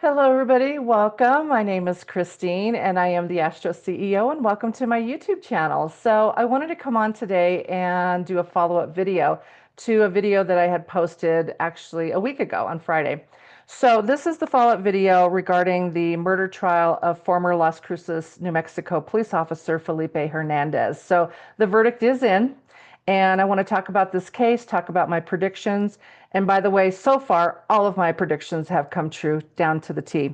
Hello, everybody. Welcome. My name is Christine, and I am the Astro CEO, and welcome to my YouTube channel. So I wanted to come on today and do a follow-up video to a video that I had posted actually a week ago on Friday. So this is the follow-up video regarding the murder trial of former Las Cruces, New Mexico police officer Felipe Hernandez. So the verdict is in, and I want to talk about this case, talk about my predictions. And by the way, so far, all of my predictions have come true down to the T.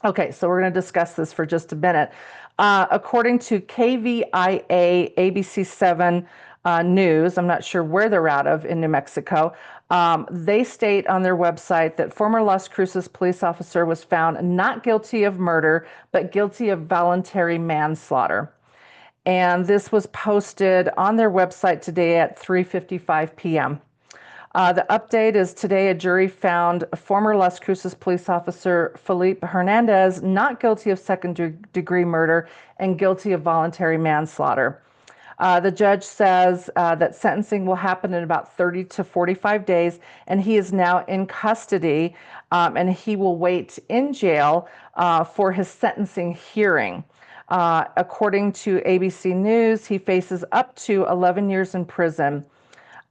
Okay, so we're going to discuss this for just a minute. According to KVIA ABC7 News, I'm not sure where they're out of in New Mexico, they state on their website that former Las Cruces police officer was found not guilty of murder, but guilty of voluntary manslaughter. And this was posted on their website today at 3:55 p.m. The update is today a jury found former Las Cruces police officer Felipe Hernandez not guilty of second-degree murder and guilty of voluntary manslaughter. The judge says that sentencing will happen in about 30 to 45 days, and he is now in custody, and he will wait in jail for his sentencing hearing. According to ABC News, he faces up to 11 years in prison.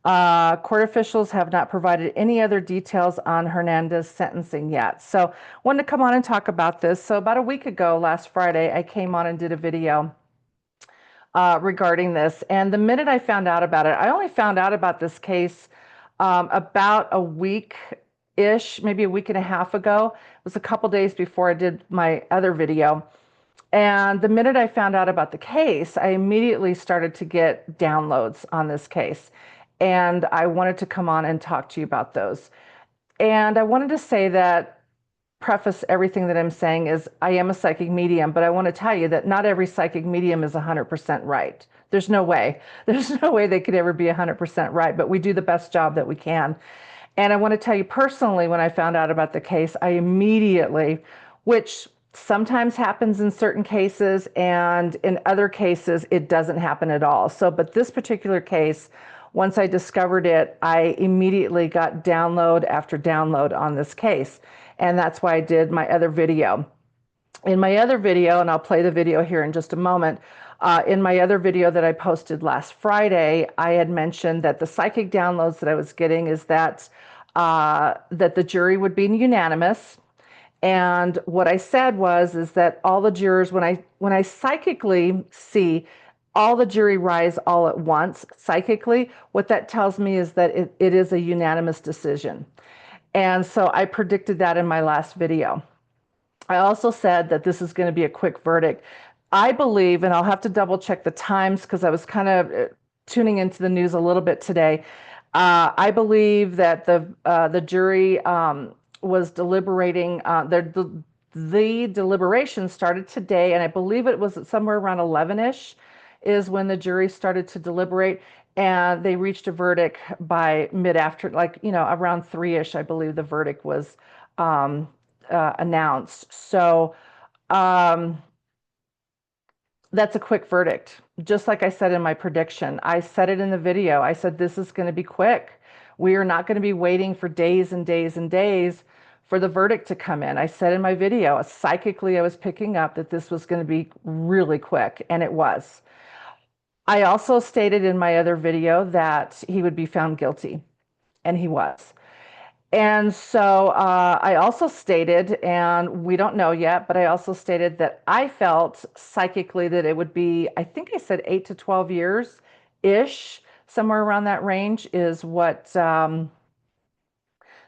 Court officials have not provided any other details on Hernandez's sentencing yet. So I wanted to come on and talk about this. So about a week ago, last Friday, I came on and did a video regarding this. And the minute I found out about it, I only found out about this case about a week-ish, maybe a week and a half ago. It was a couple days before I did my other video. And the minute I found out about the case, I immediately started to get downloads on this case. And I wanted to come on and talk to you about those. And I wanted to say that, preface everything that I'm saying is I am a psychic medium, but I want to tell you that not every psychic medium is 100% right. There's no way. There's no way they could ever be 100% right, but we do the best job that we can. And I want to tell you personally, when I found out about the case, I immediately, which sometimes happens in certain cases, and in other cases, it doesn't happen at all. So, but this particular case, once I discovered it, I immediately got download after download on this case. And that's why I did my other video. In my other video, and I'll play the video here in just a moment, in my other video that I posted last Friday, I had mentioned that the psychic downloads that I was getting is that the jury would be unanimous. And what I said is that all the jurors, when I psychically see all the jury rise all at once, psychically, what that tells me is that it is a unanimous decision. And so I predicted that in my last video. I also said that this is going to be a quick verdict. I believe, and I'll have to double check the times because I was kind of tuning into the news a little bit today. I believe that the jury was deliberating. The deliberation started today, and I believe it was somewhere around 11-ish is when the jury started to deliberate, and they reached a verdict by mid-after, around 3-ish, I believe the verdict was announced. So that's a quick verdict. Just like I said in my prediction, I said it in the video. I said, this is going to be quick. We are not going to be waiting for days and days and days for the verdict to come in. I said in my video, psychically, I was picking up that this was going to be really quick, and it was. I also stated in my other video that he would be found guilty, and he was. And so I also stated, and we don't know yet, but I also stated that I felt psychically that it would be, I think I said 8 to 12 years-ish, somewhere around that range is what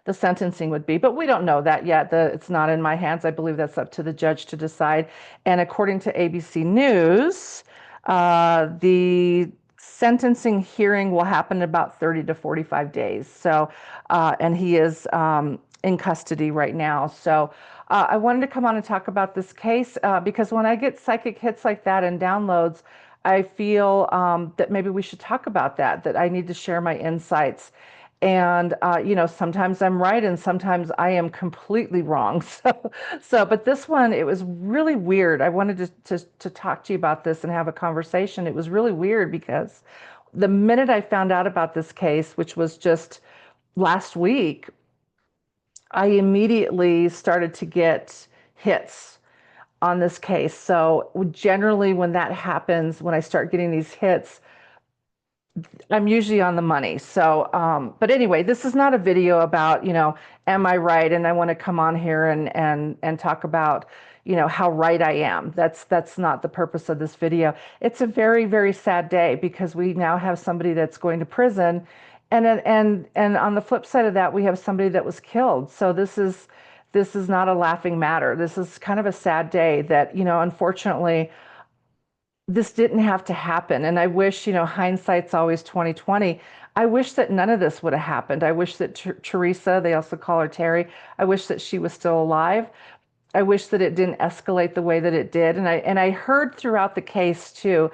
the sentencing would be. But we don't know that yet. It's not in my hands. I believe that's up to the judge to decide. And according to ABC News, the sentencing hearing will happen in about 30 to 45 days. So, and he is in custody right now. So I wanted to come on and talk about this case because when I get psychic hits like that and downloads, I feel that maybe we should talk about that I need to share my insights. And, sometimes I'm right and sometimes I am completely wrong. But this one, it was really weird. I wanted to talk to you about this and have a conversation. It was really weird because the minute I found out about this case, which was just last week, I immediately started to get hits on this case. So generally when that happens, when I start getting these hits, I'm usually on the money. So, but anyway, this is not a video about, am I right? And I want to come on here and talk about, how right I am. That's not the purpose of this video. It's a very, very sad day because we now have somebody that's going to prison, and on the flip side of that, we have somebody that was killed. So this is not a laughing matter. This is kind of a sad day that, unfortunately this didn't have to happen. And I wish, hindsight's always 2020. I wish that none of this would have happened. I wish that Teresa, they also call her Terry, I wish that she was still alive. I wish that it didn't escalate the way that it did. And I heard throughout the case too,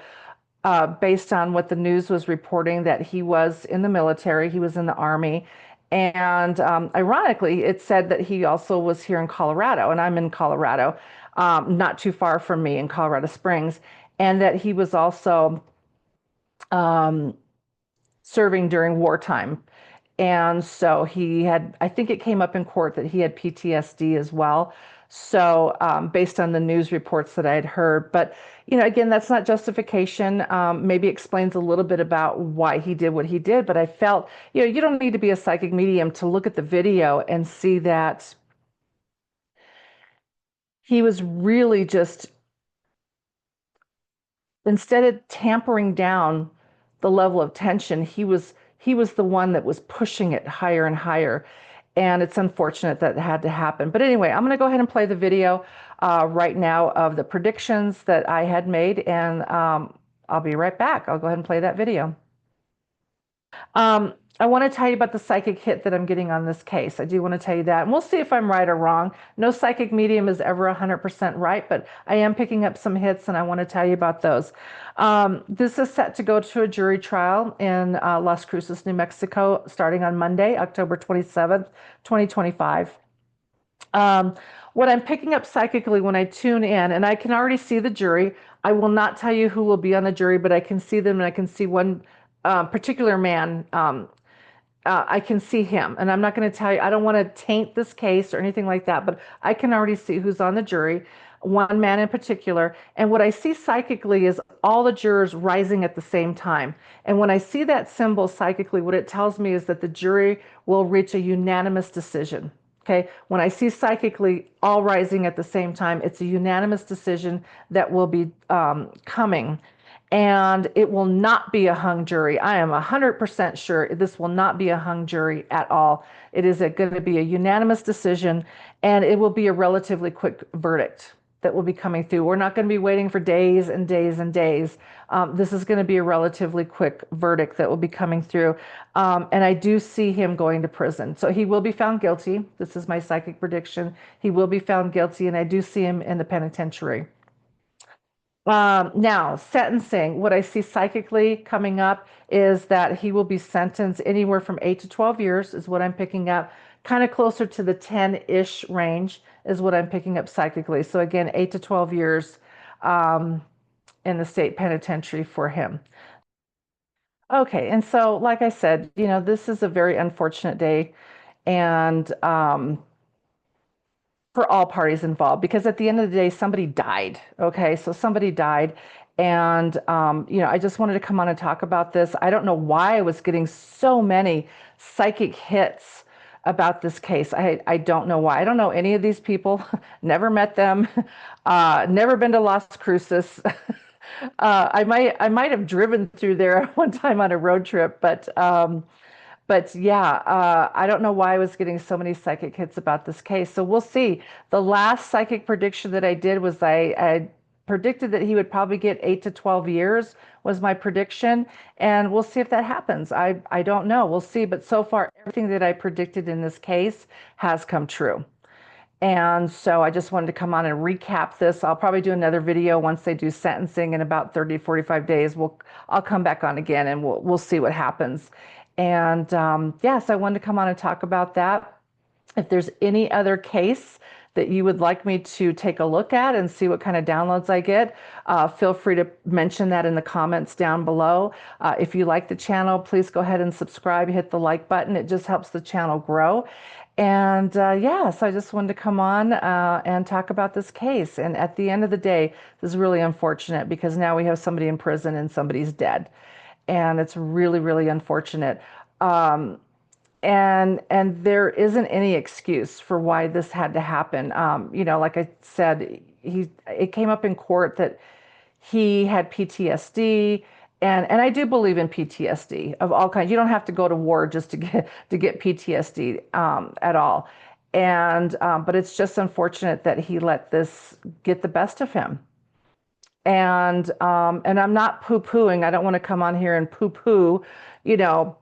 based on what the news was reporting, that he was in the military, he was in the Army. And ironically, it said that he also was here in Colorado, and I'm in Colorado, not too far from me in Colorado Springs, and that he was also um, serving during wartime. And so he had, I think it came up in court that he had PTSD as well. So, based on the news reports that I had heard, but again, that's not justification. Maybe explains a little bit about why he did what he did. But I felt, you don't need to be a psychic medium to look at the video and see that he was really just, instead of tampering down the level of tension, he was the one that was pushing it higher and higher. And it's unfortunate that it had to happen. But anyway, I'm going to go ahead and play the video right now of the predictions that I had made, and I'll be right back. I'll go ahead and play that video. I want to tell you about the psychic hit that I'm getting on this case. I do want to tell you that. And we'll see if I'm right or wrong. No psychic medium is ever 100% right, but I am picking up some hits, and I want to tell you about those. This is set to go to a jury trial in Las Cruces, New Mexico, starting on Monday, October 27th, 2025. What I'm picking up psychically when I tune in, and I can already see the jury. I will not tell you who will be on the jury, but I can see them, and I can see one particular man. I can see him, and I'm not going to tell you, I don't want to taint this case or anything like that, but I can already see who's on the jury, one man in particular. And what I see psychically is all the jurors rising at the same time. And when I see that symbol psychically, what it tells me is that the jury will reach a unanimous decision. Okay, when I see psychically all rising at the same time, it's a unanimous decision that will be coming. And it will not be a hung jury. I am 100% sure this will not be a hung jury at all. It is going to be a unanimous decision, and it will be a relatively quick verdict that will be coming through. We're not going to be waiting for days and days and days. This is going to be a relatively quick verdict that will be coming through. And I do see him going to prison. So he will be found guilty. This is my psychic prediction. He will be found guilty, and I do see him in the penitentiary. Now, sentencing, what I see psychically coming up is that he will be sentenced anywhere from 8 to 12 years, is what I'm picking up. Kind of closer to the 10-ish range is what I'm picking up psychically. So again, 8 to 12 years in the state penitentiary for him. Okay, and so like I said, this is a very unfortunate day, and for all parties involved, because at the end of the day, somebody died. Okay, so somebody died. And, I just wanted to come on and talk about this. I don't know why I was getting so many psychic hits about this case. I don't know why. I don't know any of these people, never met them, never been to Las Cruces. I might have driven through there one time on a road trip, but yeah, I don't know why I was getting so many psychic hits about this case. So we'll see. The last psychic prediction that I did was I predicted that he would probably get 8 to 12 years was my prediction. And we'll see if that happens. I don't know. We'll see. But so far, everything that I predicted in this case has come true. And so I just wanted to come on and recap this. I'll probably do another video once they do sentencing in about 30, 45 days. I'll come back on again, and we'll see what happens. And yes, I wanted to come on and talk about that. If there's any other case that you would like me to take a look at and see what kind of downloads I get, feel free to mention that in the comments down below. If you like the channel, please go ahead and subscribe, hit the like button. It just helps the channel grow. And yeah, so I just wanted to come on and talk about this case. And at the end of the day, this is really unfortunate because now we have somebody in prison and somebody's dead. And it's really, really unfortunate. And there isn't any excuse for why this had to happen. Like I said, it came up in court that he had PTSD, and I do believe in PTSD of all kinds. You don't have to go to war just to get PTSD at all. And but it's just unfortunate that he let this get the best of him. And I'm not poo-pooing. I don't want to come on here and poo-poo, you know,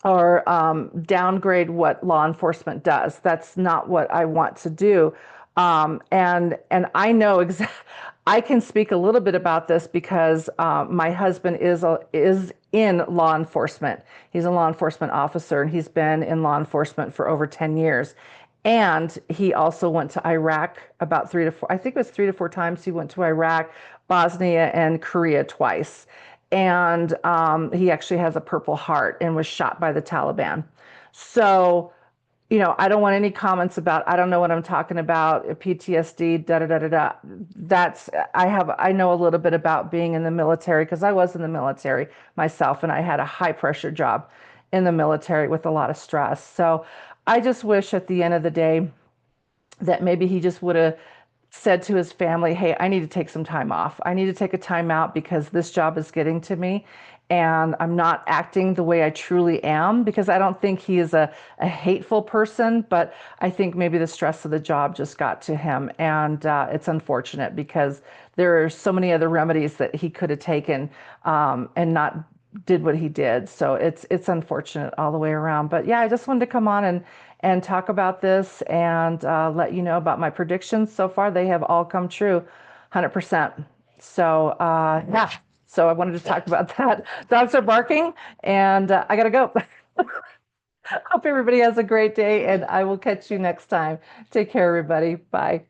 or downgrade what law enforcement does. That's not what I want to do. And I know I can speak a little bit about this because my husband is in law enforcement. He's a law enforcement officer, and he's been in law enforcement for over 10 years. And he also went to Iraq about 3 to 4, I think it was 3 to 4 times he went to Iraq, Bosnia, and Korea twice. And he actually has a Purple Heart and was shot by the Taliban. So, I don't want any comments about, I don't know what I'm talking about, PTSD, da da da da da. I know a little bit about being in the military because I was in the military myself, and I had a high pressure job in the military with a lot of stress. So I just wish at the end of the day that maybe he just would have said to his family, hey, I need to take some time off. I need to take a time out because this job is getting to me and I'm not acting the way I truly am, because I don't think he is a hateful person, but I think maybe the stress of the job just got to him. And it's unfortunate because there are so many other remedies that he could have taken and not did what he did. So it's unfortunate all the way around. But yeah, I just wanted to come on and talk about this and let you know about my predictions. So far, they have all come true, 100%. So yeah, so I wanted to talk about that. Dogs are barking, and I gotta go. Hope everybody has a great day, and I will catch you next time. Take care, everybody. Bye.